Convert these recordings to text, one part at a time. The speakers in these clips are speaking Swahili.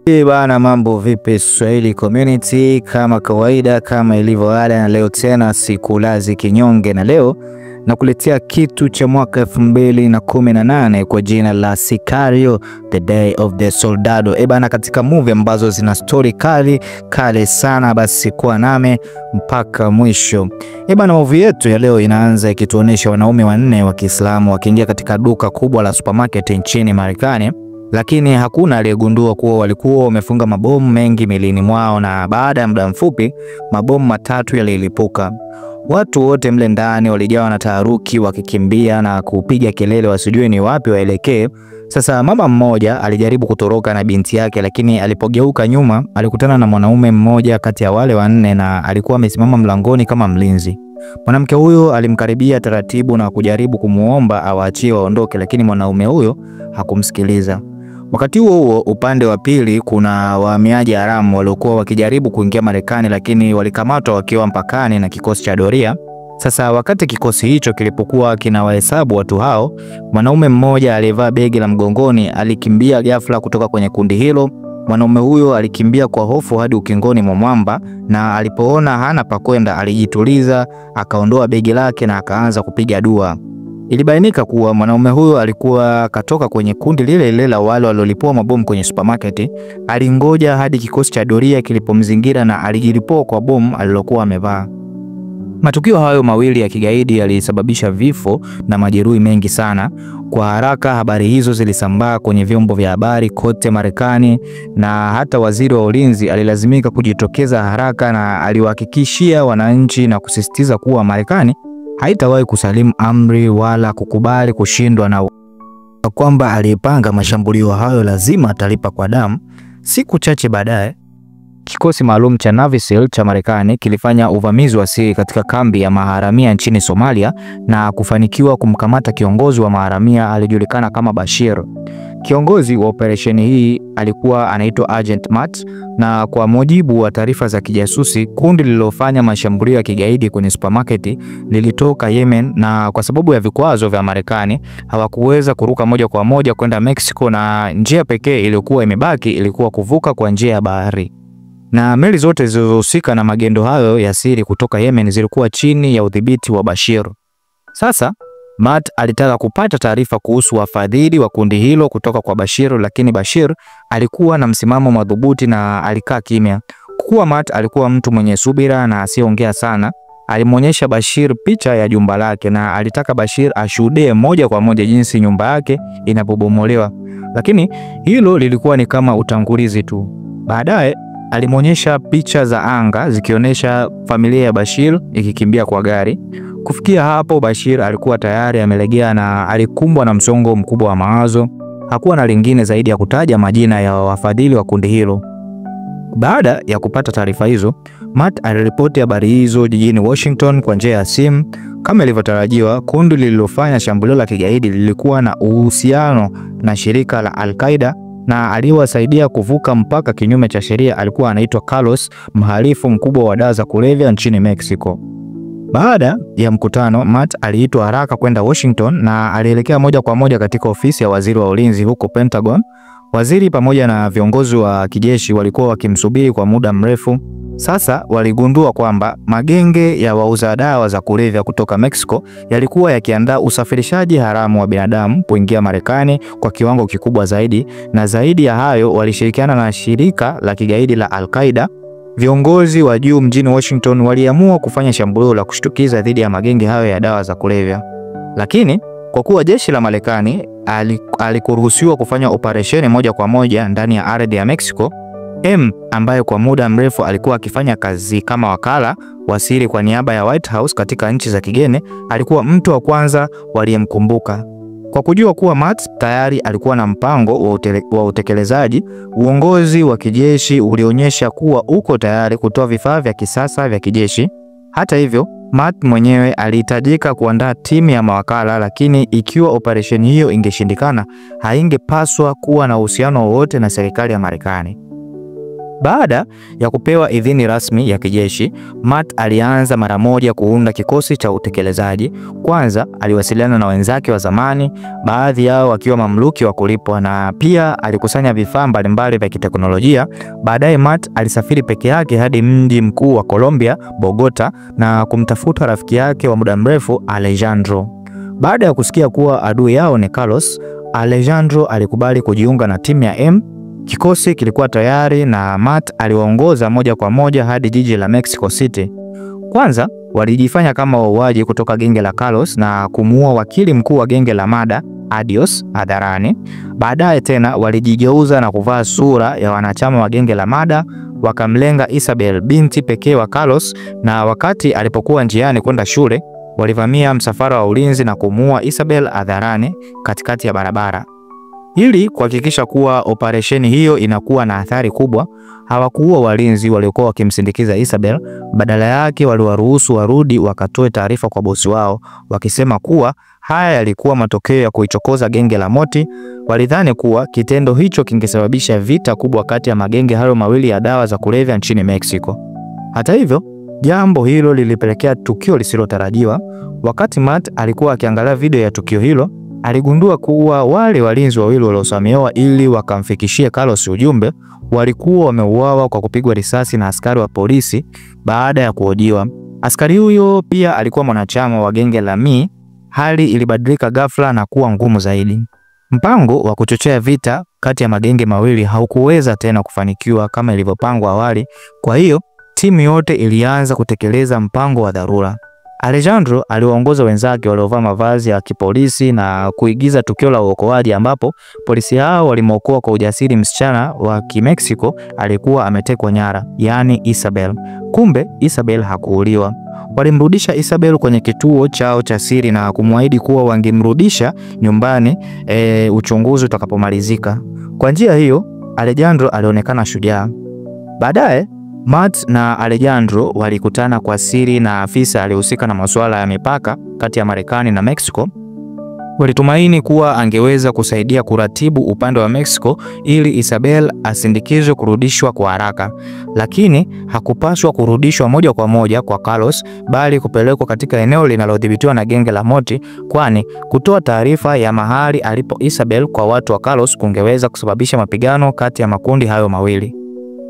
Bana, mambo vipi Swahili community? Kama kawaida, kama ilivyo ada, na leo tena sikulazi kinyonge, na leo nakuletea kitu cha mwaka 2018 kwa jina la Sicario The Day of the Soldado. Bana, katika movie ambazo zina story kali sana, basi kuwa name mpaka mwisho. Bana, movie yetu ya leo inaanza ikituonesha wanaume wanne wa Kiislamu wakiingia katika duka kubwa la supermarket nchini Marekani, lakini hakuna aliyegundua kuwa walikuwa wamefunga mabomu mengi milini mwao, na baada ya muda mfupi mabomu matatu yalilipuka. Watu wote mle ndani walijawa na taharuki, wakikimbia na kupiga kelele wasijue ni wapi waelekee. Sasa mama mmoja alijaribu kutoroka na binti yake, lakini alipogeuka nyuma alikutana na mwanaume mmoja kati ya wale wanne, na alikuwa amesimama mlangoni kama mlinzi. Mwanamke huyo alimkaribia taratibu na kujaribu kumuomba awaachie waondoke, lakini mwanaume huyo hakumsikiliza. Wakati huo upande wa pili kuna wahamiaji haramu waliokuwa wakijaribu kuingia Marekani, lakini walikamatwa wakiwa mpakani na kikosi cha doria. Sasa wakati kikosi hicho kilipokuwa kinawahesabu watu hao, mwanaume mmoja aliyevaa begi la mgongoni alikimbia ghafla kutoka kwenye kundi hilo. Mwanaume huyo alikimbia kwa hofu hadi ukingoni mwa mwamba, na alipoona hana pa kwenda alijituliza, akaondoa begi lake na akaanza kupiga dua. Ilibainika kuwa mwanaume huyo alikuwa katoka kwenye kundi lile la wale waliolipua mabomu kwenye supermarket. Alingoja hadi kikosi cha doria kilipomzingira na alijilipua kwa bomu alilokuwa amevaa. Matukio hayo mawili ya kigaidi yalisababisha vifo na majeruhi mengi sana. Kwa haraka habari hizo zilisambaa kwenye vyombo vya habari kote Marekani, na hata waziri wa ulinzi alilazimika kujitokeza haraka na aliwahakikishia wananchi na kusisitiza kuwa Marekani haitawahi kusalimu amri wala kukubali kushindwa, na kwamba aliyepanga mashambulio hayo lazima atalipa kwa damu. Siku chache baadaye, kikosi maalum cha Navy SEAL cha Marekani kilifanya uvamizi wa siri katika kambi ya maharamia nchini Somalia na kufanikiwa kumkamata kiongozi wa maharamia alijulikana kama Bashir. Kiongozi wa operesheni hii alikuwa anaitwa Agent Matt, na kwa mujibu wa taarifa za kijasusi, kundi lililofanya mashambulio ya kigaidi kwenye supermarket lilitoka Yemen, na kwa sababu ya vikwazo vya Marekani hawakuweza kuruka moja kwa moja kwenda Mexico, na njia pekee iliyokuwa imebaki ilikuwa kuvuka kwa njia ya bahari. Na meli zote zilizohusika na magendo hayo ya siri kutoka Yemen zilikuwa chini ya udhibiti wa Bashir. Sasa Matt alitaka kupata taarifa kuhusu wafadhili wa kundi hilo kutoka kwa Bashir, lakini Bashir alikuwa na msimamo madhubuti na alikaa kimya. Kwa Matt alikuwa mtu mwenye subira na asiongea sana, alimwonyesha Bashir picha ya jumba lake na alitaka Bashir ashuhudie moja kwa moja jinsi nyumba yake inapobomolewa. Lakini hilo lilikuwa ni kama utangulizi tu. Baadaye alimwonyesha picha za anga zikionyesha familia ya Bashir ikikimbia kwa gari. Kufikia hapo Bashir alikuwa tayari amelegea na alikumbwa na msongo mkubwa wa mawazo. Hakuwa na lingine zaidi ya kutaja majina ya wafadhili wa kundi hilo. Baada ya kupata taarifa hizo, Matt aliripoti habari hizo jijini Washington kwa njia ya simu. Kama ilivyotarajiwa, kundi lililofanya shambulio la kigaidi lilikuwa na uhusiano na shirika la Al-Qaeda, na aliwasaidia kuvuka mpaka kinyume cha sheria alikuwa anaitwa Carlos, mhalifu mkubwa wa dawa za kulevya nchini Mexico. Baada ya mkutano, Matt aliitwa haraka kwenda Washington na alielekea moja kwa moja katika ofisi ya waziri wa ulinzi huko Pentagon. Waziri pamoja na viongozi wa kijeshi walikuwa wakimsubiri kwa muda mrefu. Sasa waligundua kwamba magenge ya wauza dawa za kulevya kutoka Mexico yalikuwa yakiandaa usafirishaji haramu wa binadamu kuingia Marekani kwa kiwango kikubwa zaidi, na zaidi ya hayo walishirikiana na shirika la kigaidi la Al-Qaeda. Viongozi wa juu mjini Washington waliamua kufanya shambulio la kushtukiza dhidi ya magenge hayo ya dawa za kulevya. Lakini kwa kuwa jeshi la Marekani alikuruhusiwa kufanya operesheni moja kwa moja ndani ya ardhi ya Mexico, ambaye kwa muda mrefu alikuwa akifanya kazi kama wakala wa siri kwa niaba ya White House katika nchi za kigeni, alikuwa mtu wa kwanza waliyemkumbuka. Kwa kujua kuwa Matt tayari alikuwa na mpango wa utekelezaji, uongozi wa kijeshi ulionyesha kuwa uko tayari kutoa vifaa vya kisasa vya kijeshi. Hata hivyo, Matt mwenyewe alihitajika kuandaa timu ya mawakala, lakini ikiwa operesheni hiyo ingeshindikana, haingepaswa kuwa na uhusiano wowote na serikali ya Marekani. Baada ya kupewa idhini rasmi ya kijeshi, Matt alianza mara moja kuunda kikosi cha utekelezaji. Kwanza aliwasiliana na wenzake wa zamani, baadhi yao wakiwa mamluki wa kulipwa, na pia alikusanya vifaa mbalimbali vya kiteknolojia. Baadaye Matt alisafiri peke yake hadi mji mkuu wa Colombia, Bogota, na kumtafuta rafiki yake wa muda mrefu Alejandro. Baada ya kusikia kuwa adui yao ni Carlos, Alejandro alikubali kujiunga na timu ya M. Kikosi kilikuwa tayari na Matt aliwaongoza moja kwa moja hadi jiji la Mexico City. Kwanza walijifanya kama wauaji kutoka genge la Carlos na kumuua wakili mkuu wa genge la Mada, Adios, hadharani. Baadaye tena walijigeuza na kuvaa sura ya wanachama wa genge la Mada, wakamlenga Isabel, binti pekee wa Carlos, na wakati alipokuwa njiani kwenda shule, walivamia msafara wa ulinzi na kumuua Isabel hadharani katikati ya barabara. Ili kuhakikisha kuwa operesheni hiyo inakuwa na athari kubwa, hawakuua walinzi waliokuwa wakimsindikiza Isabel. Badala yake waliwaruhusu warudi wakatoe taarifa kwa bosi wao, wakisema kuwa haya yalikuwa matokeo ya kuichokoza genge la Moti. Walidhani kuwa kitendo hicho kingesababisha vita kubwa kati ya magenge hayo mawili ya dawa za kulevya nchini Mexico. Hata hivyo, jambo hilo lilipelekea tukio lisilotarajiwa. Wakati Matt alikuwa akiangalia video ya tukio hilo, aligundua kuwa wale walinzi wawili waliosamehewa ili wakamfikishie Carlos ujumbe walikuwa wameuawa kwa kupigwa risasi na askari wa polisi baada ya kuhojiwa. Askari huyo pia alikuwa mwanachama wa genge la Mi. Hali ilibadilika ghafla na kuwa ngumu zaidi. Mpango wa kuchochea vita kati ya magenge mawili haukuweza tena kufanikiwa kama ilivyopangwa awali. Kwa hiyo timu yote ilianza kutekeleza mpango wa dharura. Alejandro aliwaongoza wenzake waliovaa mavazi ya kipolisi na kuigiza tukio la uokoaji, ambapo polisi hao walimwokoa kwa ujasiri msichana wa Kimeksiko alikuwa ametekwa nyara, yaani Isabel. Kumbe Isabel hakuuliwa. Walimrudisha Isabel kwenye kituo chao cha siri na kumwahidi kuwa wangemrudisha nyumbani uchunguzi utakapomalizika. Kwa njia hiyo, Alejandro alionekana shujaa. Baadaye Matt na Alejandro walikutana kwa siri na afisa aliyehusika na masuala ya mipaka kati ya Marekani na Mexico. Walitumaini kuwa angeweza kusaidia kuratibu upande wa Mexico ili Isabel asindikizwe kurudishwa kwa haraka, lakini hakupaswa kurudishwa moja kwa moja kwa Carlos, bali kupelekwa katika eneo linalodhibitiwa na genge la Moti, kwani kutoa taarifa ya mahali alipo Isabel kwa watu wa Carlos kungeweza kusababisha mapigano kati ya makundi hayo mawili.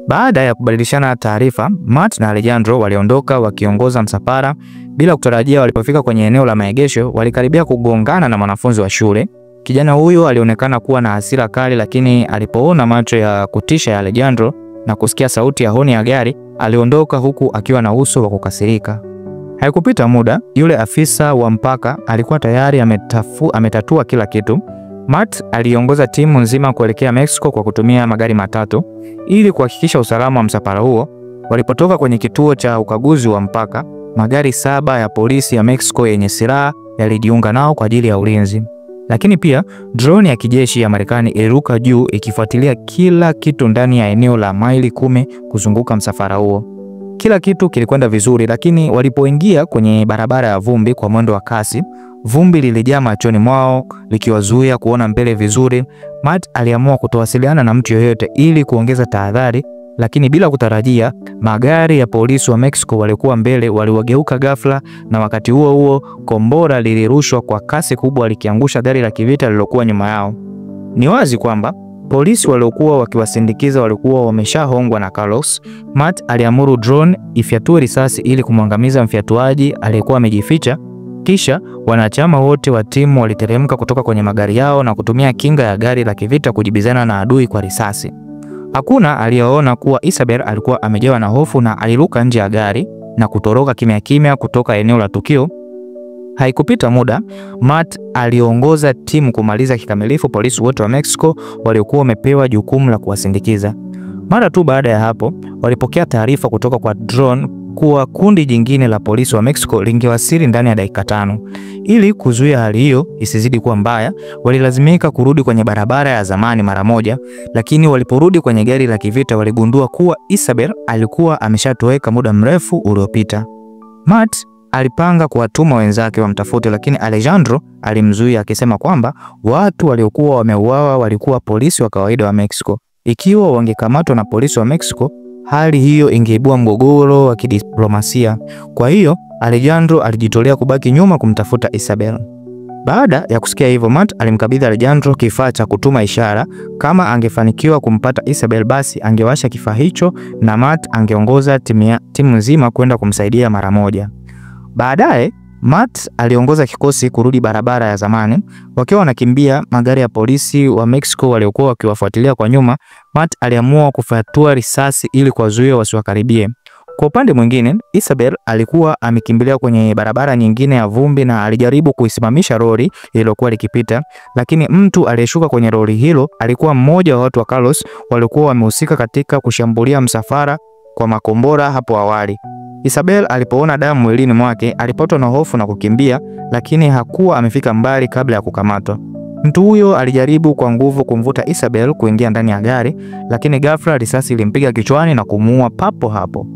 Baada ya kubadilishana taarifa, Matt na Alejandro waliondoka wakiongoza msafara. Bila kutarajia, walipofika kwenye eneo la maegesho, walikaribia kugongana na mwanafunzi wa shule. Kijana huyo alionekana kuwa na hasira kali, lakini alipoona macho ya kutisha ya Alejandro na kusikia sauti ya honi ya gari, aliondoka huku akiwa na uso wa kukasirika. Haikupita muda, yule afisa wa mpaka alikuwa tayari ametatua kila kitu. Matt aliongoza timu nzima kuelekea Mexico kwa kutumia magari matatu ili kuhakikisha usalama wa msafara huo. Walipotoka kwenye kituo cha ukaguzi wa mpaka, magari 7 ya polisi ya Mexico yenye silaha yalijiunga nao kwa ajili ya ulinzi. Lakini pia drone ya kijeshi ya Marekani iliruka juu ikifuatilia kila kitu ndani ya eneo la maili 10 kuzunguka msafara huo. Kila kitu kilikwenda vizuri, lakini walipoingia kwenye barabara ya vumbi kwa mwendo wa kasi, vumbi lilijaa machoni mwao likiwazuia kuona mbele vizuri. Matt aliamua kutowasiliana na mtu yoyote ili kuongeza tahadhari, lakini bila kutarajia, magari ya polisi wa Mexico walikuwa mbele waliwageuka ghafla, na wakati huo huo kombora lilirushwa kwa kasi kubwa likiangusha gari la kivita lililokuwa nyuma yao. Ni wazi kwamba polisi waliokuwa wakiwasindikiza walikuwa wameshahongwa na Carlos. Matt aliamuru drone ifyatue risasi ili kumwangamiza mfyatuaji aliyekuwa amejificha. Kisha wanachama wote wa timu waliteremka kutoka kwenye magari yao na kutumia kinga ya gari la kivita kujibizana na adui kwa risasi. Hakuna aliyeona kuwa Isabel alikuwa amejawa na hofu na aliruka nje ya gari na kutoroka kimya kimya kutoka eneo la tukio. Haikupita muda, Matt aliongoza timu kumaliza kikamilifu polisi wote wa Mexico waliokuwa wamepewa jukumu la kuwasindikiza. Mara tu baada ya hapo, walipokea taarifa kutoka kwa drone kuwa kundi jingine la polisi wa Mexico lingewasili ndani ya dakika 5. Ili kuzuia hali hiyo isizidi kuwa mbaya, walilazimika kurudi kwenye barabara ya zamani mara moja, lakini waliporudi kwenye gari la kivita waligundua kuwa Isabel alikuwa ameshatoweka muda mrefu uliopita. Matt alipanga kuwatuma wenzake wamtafute, lakini Alejandro alimzuia akisema kwamba watu waliokuwa wameuawa walikuwa polisi wa kawaida wa Mexico. Ikiwa wangekamatwa na polisi wa Mexico, hali hiyo ingeibua mgogoro wa kidiplomasia. Kwa hiyo Alejandro alijitolea kubaki nyuma kumtafuta Isabel. Baada ya kusikia hivyo, Matt alimkabidhi Alejandro kifaa cha kutuma ishara. Kama angefanikiwa kumpata Isabel, basi angewasha kifaa hicho na Matt angeongoza timu nzima kwenda kumsaidia mara moja. Baadaye Matt aliongoza kikosi kurudi barabara ya zamani. Wakiwa wanakimbia magari ya polisi wa Mexico waliokuwa wakiwafuatilia kwa nyuma, Matt aliamua kufyatua risasi ili kuwazuia wasiwakaribie. Kwa upande mwingine, Isabel alikuwa amekimbilia kwenye barabara nyingine ya vumbi na alijaribu kuisimamisha lori lililokuwa likipita, lakini mtu aliyeshuka kwenye lori hilo alikuwa mmoja wa watu wa Carlos waliokuwa wamehusika katika kushambulia msafara kwa makombora hapo awali. Isabel alipoona damu mwilini mwake alipatwa na hofu na kukimbia, lakini hakuwa amefika mbali kabla ya kukamatwa. Mtu huyo alijaribu kwa nguvu kumvuta Isabel kuingia ndani ya gari, lakini ghafla risasi ilimpiga kichwani na kumuua papo hapo.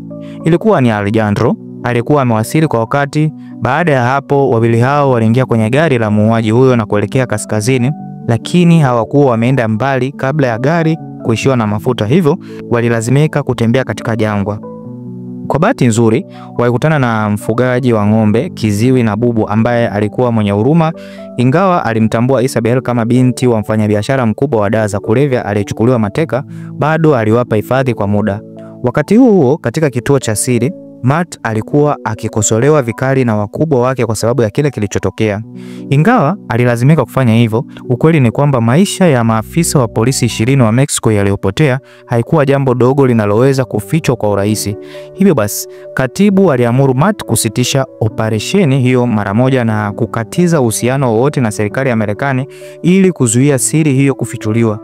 Ilikuwa ni Alejandro, alikuwa amewasili kwa wakati. Baada ya hapo, wawili hao waliingia kwenye gari la muuaji huyo na kuelekea kaskazini, lakini hawakuwa wameenda mbali kabla ya gari kuishiwa na mafuta, hivyo walilazimika kutembea katika jangwa. Kwa bahati nzuri, walikutana na mfugaji wa ng'ombe, kiziwi na bubu ambaye alikuwa mwenye huruma. Ingawa alimtambua Isabel kama binti wa mfanyabiashara mkubwa wa dawa za kulevya aliyechukuliwa mateka, bado aliwapa hifadhi kwa muda. Wakati huo katika kituo cha siri, Matt alikuwa akikosolewa vikali na wakubwa wake kwa sababu ya kile kilichotokea. Ingawa alilazimika kufanya hivyo, ukweli ni kwamba maisha ya maafisa wa polisi 20 wa Mexico yaliyopotea haikuwa jambo dogo linaloweza kufichwa kwa urahisi. Hivyo basi, katibu aliamuru Matt kusitisha operesheni hiyo mara moja na kukatiza uhusiano wowote na serikali ya Marekani ili kuzuia siri hiyo kufichuliwa.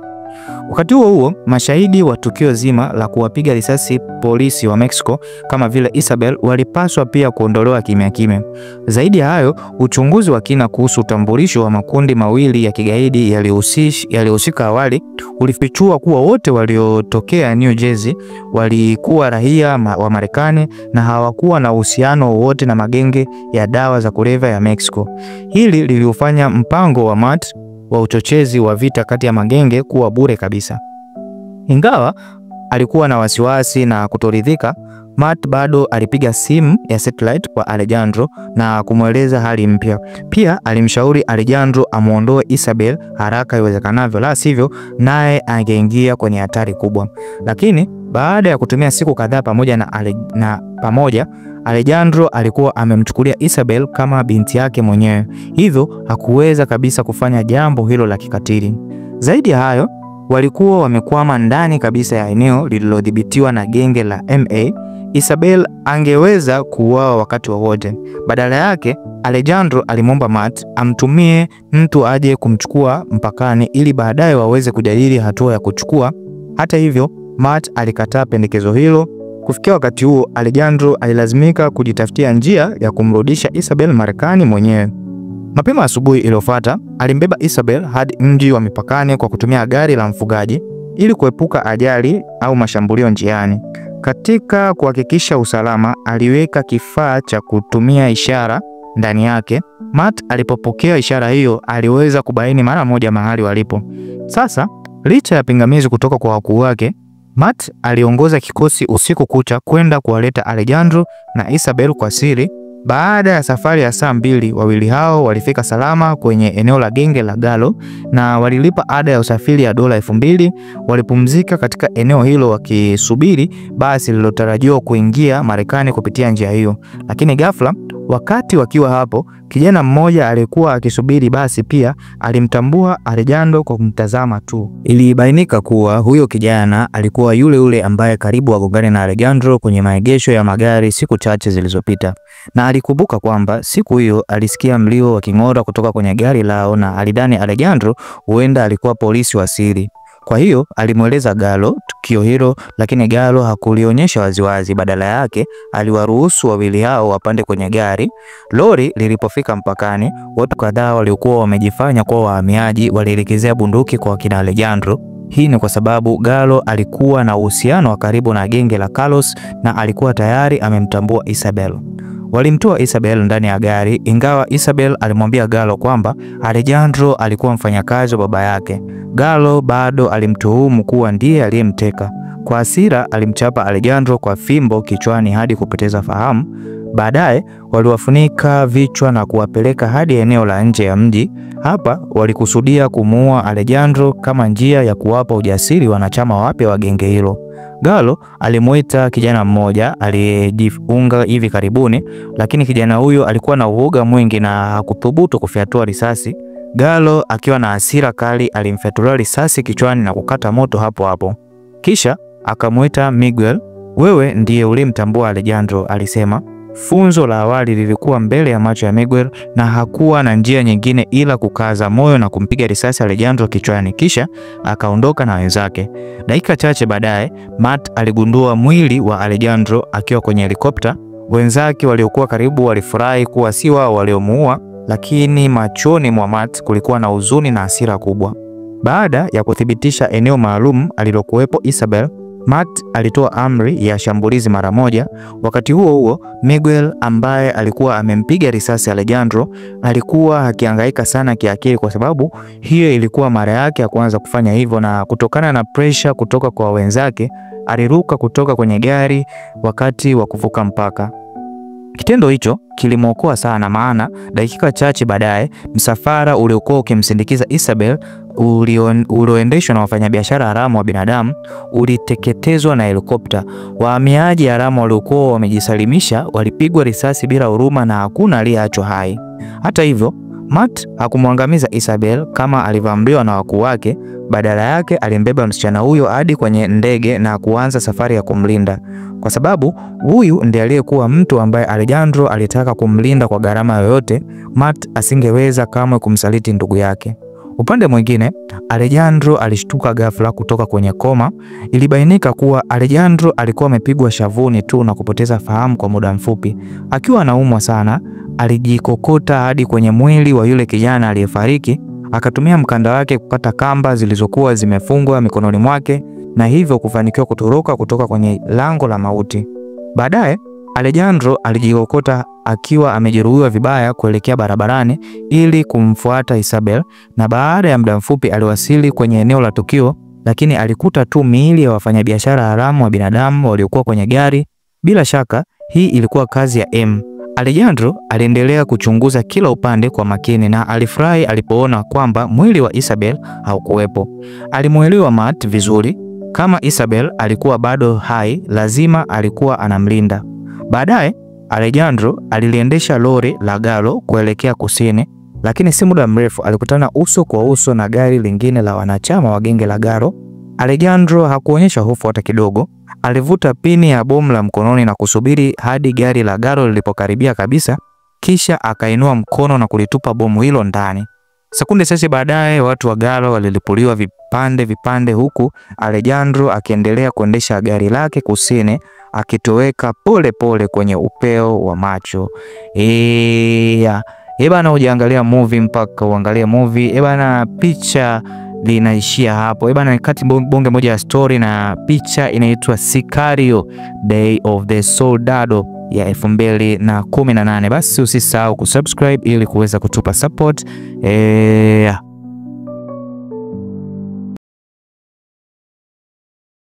Wakati huo, mashahidi wa tukio zima la kuwapiga risasi polisi wa Mexico kama vile Isabel walipaswa pia kuondolewa kimya kimya. Zaidi ya hayo, uchunguzi wa kina kuhusu utambulisho wa makundi mawili ya kigaidi yaliyohusika awali ulifichua kuwa wote waliotokea New Jersey walikuwa raia wa Marekani na hawakuwa na uhusiano wowote na magenge ya dawa za kulevya ya Mexico. Hili liliufanya mpango wa Matt wa uchochezi wa vita kati ya magenge kuwa bure kabisa. Ingawa alikuwa na wasiwasi na kutoridhika, Matt bado alipiga simu ya satellite kwa Alejandro na kumweleza hali mpya. Pia alimshauri Alejandro amuondoe Isabel haraka iwezekanavyo, la sivyo naye angeingia kwenye hatari kubwa. Lakini baada ya kutumia siku kadhaa pamoja, Alejandro alikuwa amemchukulia Isabel kama binti yake mwenyewe, hivyo hakuweza kabisa kufanya jambo hilo la kikatili. Zaidi ya hayo, walikuwa wamekwama ndani kabisa ya eneo lililodhibitiwa na genge la MA. Isabel angeweza kuuawa wakati wowote. Badala yake, Alejandro alimwomba Matt amtumie mtu aje kumchukua mpakani ili baadaye waweze kujadili hatua ya kuchukua. Hata hivyo, Matt alikataa pendekezo hilo. Kufikia wakati huo, Alejandro alilazimika kujitafutia njia ya kumrudisha Isabel Marekani mwenyewe. Mapema asubuhi iliyofuata, alimbeba Isabel hadi mji wa mipakani kwa kutumia gari la mfugaji ili kuepuka ajali au mashambulio njiani. Katika kuhakikisha usalama, aliweka kifaa cha kutumia ishara ndani yake. Matt alipopokea ishara hiyo, aliweza kubaini mara moja mahali walipo. Sasa, licha ya pingamizi kutoka kwa wakuu wake, Matt aliongoza kikosi usiku kucha kwenda kuwaleta Alejandro na Isabel kwa siri. Baada ya safari ya saa 2, wawili hao walifika salama kwenye eneo la genge la Galo na walilipa ada ya usafiri ya $2000. Walipumzika katika eneo hilo wakisubiri basi lililotarajiwa kuingia Marekani kupitia njia hiyo. Lakini ghafla, wakati wakiwa hapo, kijana mmoja alikuwa akisubiri basi pia alimtambua Alejandro kwa kumtazama tu. Ilibainika kuwa huyo kijana alikuwa yule ambaye karibu agongane na Alejandro kwenye maegesho ya magari siku chache zilizopita. Na alikumbuka kwamba siku hiyo alisikia mlio wa king'ora kutoka kwenye gari lao na alidhani Alejandro huenda alikuwa polisi wa siri. Kwa hiyo alimweleza Galo tukio hilo, lakini Galo hakulionyesha waziwazi. Badala yake aliwaruhusu wawili hao wapande kwenye gari. Lori lilipofika mpakani, watu kadhaa waliokuwa wamejifanya kuwa wahamiaji walielekezea bunduki kwa kina Alejandro. Hii ni kwa sababu Galo alikuwa na uhusiano wa karibu na genge la Carlos na alikuwa tayari amemtambua Isabel. Walimtoa Isabel ndani ya gari, ingawa Isabel alimwambia Gallo kwamba Alejandro alikuwa mfanyakazi wa baba yake. Gallo bado alimtuhumu kuwa ndiye aliyemteka. Kwa hasira alimchapa Alejandro kwa fimbo kichwani hadi kupoteza fahamu. Baadaye waliwafunika vichwa na kuwapeleka hadi eneo la nje ya mji. Hapa walikusudia kumuua Alejandro kama njia ya kuwapa ujasiri wanachama wapya wa genge hilo. Gallo alimuita kijana mmoja aliyejiunga hivi karibuni, lakini kijana huyo alikuwa na uoga mwingi na hakuthubutu kufyatua risasi. Gallo akiwa na hasira kali alimfyatulia risasi kichwani na kukata moto hapo hapo. Kisha akamuita Miguel. "Wewe ndiye ulimtambua Alejandro," alisema. Funzo la awali lilikuwa mbele ya macho ya Miguel na hakuwa na njia nyingine ila kukaza moyo na kumpiga risasi Alejandro kichwani, kisha akaondoka na wenzake. Dakika chache baadaye, Matt aligundua mwili wa Alejandro akiwa kwenye helikopta. Wenzake waliokuwa karibu walifurahi kuwa si wao waliomuua, lakini machoni mwa Matt kulikuwa na huzuni na hasira kubwa. Baada ya kuthibitisha eneo maalum alilokuwepo Isabel, Matt alitoa amri ya shambulizi mara moja. Wakati huo Miguel ambaye alikuwa amempiga risasi Alejandro alikuwa akihangaika sana kiakili kwa sababu hiyo ilikuwa mara yake ya kwanza kufanya hivyo, na kutokana na pressure kutoka kwa wenzake aliruka kutoka kwenye gari wakati wa kuvuka mpaka. Kitendo hicho kilimwokoa sana, maana dakika chache baadaye msafara uliokuwa ukimsindikiza Isabel ulioendeshwa na wafanyabiashara haramu wa binadamu uliteketezwa na helikopta. Wahamiaji haramu waliokuwa wamejisalimisha walipigwa risasi bila huruma na hakuna aliyeachwa hai. Hata hivyo, Matt hakumwangamiza Isabel kama alivyoamriwa na wakuu wake. Badala yake alimbeba msichana huyo hadi kwenye ndege na kuanza safari ya kumlinda, kwa sababu huyu ndiye aliyekuwa mtu ambaye Alejandro alitaka kumlinda kwa gharama yoyote. Matt asingeweza kamwe kumsaliti ndugu yake. Upande mwingine, Alejandro alishtuka ghafla kutoka kwenye koma. Ilibainika kuwa Alejandro alikuwa amepigwa shavuni tu na kupoteza fahamu kwa muda mfupi. Akiwa anaumwa sana, alijikokota hadi kwenye mwili wa yule kijana aliyefariki. Akatumia mkanda wake kukata kamba zilizokuwa zimefungwa mikononi mwake na hivyo kufanikiwa kutoroka kutoka kwenye lango la mauti. Baadaye Alejandro alijikokota akiwa amejeruhiwa vibaya kuelekea barabarani ili kumfuata Isabel, na baada ya muda mfupi aliwasili kwenye eneo la tukio, lakini alikuta tu miili ya wafanyabiashara haramu wa binadamu waliokuwa kwenye gari. Bila shaka hii ilikuwa kazi ya M. Alejandro aliendelea kuchunguza kila upande kwa makini na alifurahi alipoona kwamba mwili wa Isabel haukuwepo. Alimuelewa Matt vizuri. Kama Isabel alikuwa bado hai, lazima alikuwa anamlinda. Baadaye Alejandro aliliendesha lori la Gallo kuelekea kusini, lakini si muda mrefu alikutana uso kwa uso na gari lingine la wanachama wa genge la Gallo. Alejandro hakuonyesha hofu hata kidogo. Alivuta pini ya bomu la mkononi na kusubiri hadi gari la Gallo lilipokaribia kabisa, kisha akainua mkono na kulitupa bomu hilo ndani. Sekunde chache baadaye watu wa Gallo walilipuliwa vipande huku Alejandro akiendelea kuendesha gari lake kusini, akitoweka pole pole kwenye upeo wa macho. Bana, hujaangalia movie mpaka uangalie movie. Bana, picha linaishia hapo. Bana, kati bonge moja ya story na picha inaitwa Sicario Day of the Soldado ya 2018. Basi usisahau kusubscribe ili kuweza kutupa support.